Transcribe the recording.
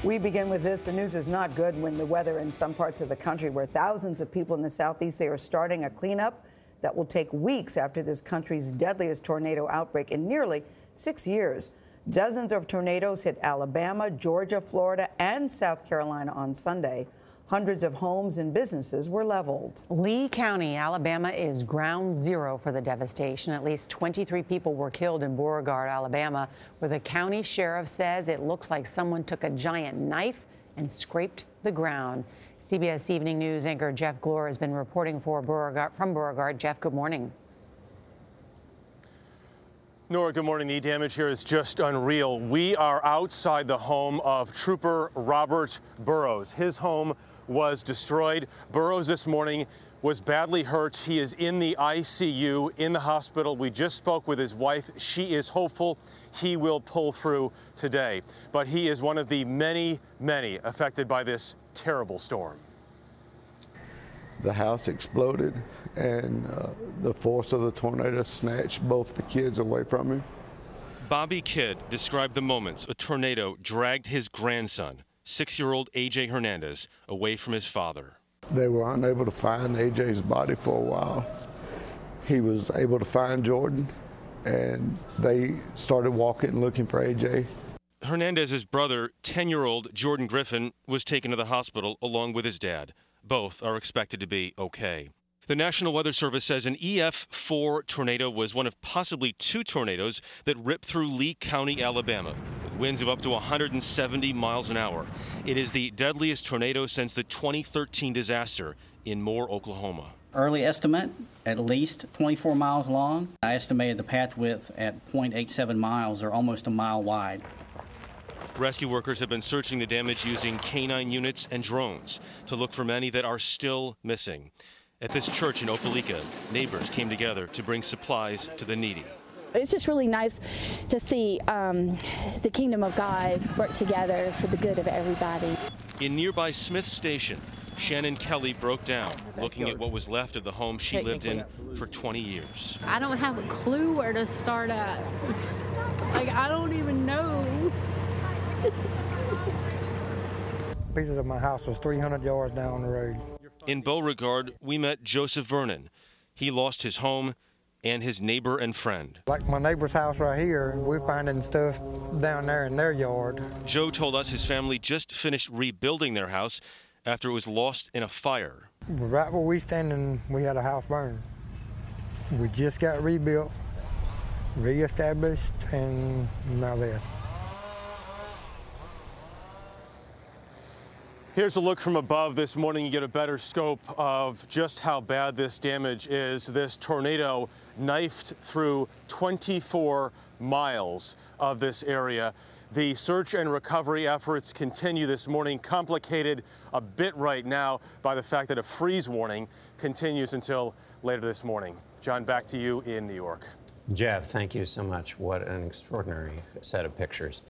We begin with this. The news is not good when the weather in some parts of the country where thousands of people in the southeast, they are starting a cleanup that will take weeks after this country's deadliest tornado outbreak in nearly 6 years. Dozens of tornadoes hit Alabama, Georgia, Florida, and South Carolina on Sunday. Hundreds of homes and businesses were leveled. Lee County, Alabama, is ground zero for the devastation. At least 23 people were killed in Beauregard, Alabama, where the county sheriff says it looks like someone took a giant knife and scraped the ground. CBS Evening News anchor Jeff Glor has been reporting from Beauregard. Jeff, good morning. Norah, good morning. The damage here is just unreal. We are outside the home of Trooper Robert Burrows. His home was destroyed. Burrows this morning was badly hurt. He is in the ICU in the hospital. We just spoke with his wife. She is hopeful he will pull through today. But he is one of the many, many affected by this terrible storm. The house exploded, and the force of the tornado snatched both the kids away from him. Bobby Kidd described the moments a tornado dragged his grandson, 6-year-old A.J. Hernandez, away from his father. They were unable to find A.J.'s body for a while. He was able to find Jordan, and they started walking looking for A.J. Hernandez's brother, 10-year-old Jordan Griffin, was taken to the hospital along with his dad. Both are expected to be okay. The National Weather Service says an EF4 tornado was one of possibly 2 tornadoes that ripped through Lee County, Alabama, with winds of up to 170 miles an hour. It is the deadliest tornado since the 2013 disaster in Moore, Oklahoma. Early estimate, at least 24 miles long. I estimated the path width at 0.87 miles, or almost a mile wide. Rescue workers have been searching the damage using canine units and drones to look for many that are still missing. At this church in Opelika, neighbors came together to bring supplies to the needy. It's just really nice to see the kingdom of God work together for the good of everybody. In nearby Smith Station, Shannon Kelly broke down, looking at what was left of the home she lived in for 20 years. I don't have a clue where to start at. Like, I don't even know. Pieces of my house was 300 yards down the road. In Beauregard, we met Joseph Vernon. He lost his home and his neighbor and friend. Like my neighbor's house right here, we're finding stuff down there in their yard. Joe told us his family just finished rebuilding their house after it was lost in a fire. Right where we standing, we had a house burned. We just got rebuilt, reestablished, and now this. Here's a look from above this morning. You get a better scope of just how bad this damage is. This tornado knifed through 24 miles of this area. The search and recovery efforts continue this morning, complicated a bit right now by the fact that a freeze warning continues until later this morning. John, back to you in New York. Jeff, thank you so much. What an extraordinary set of pictures.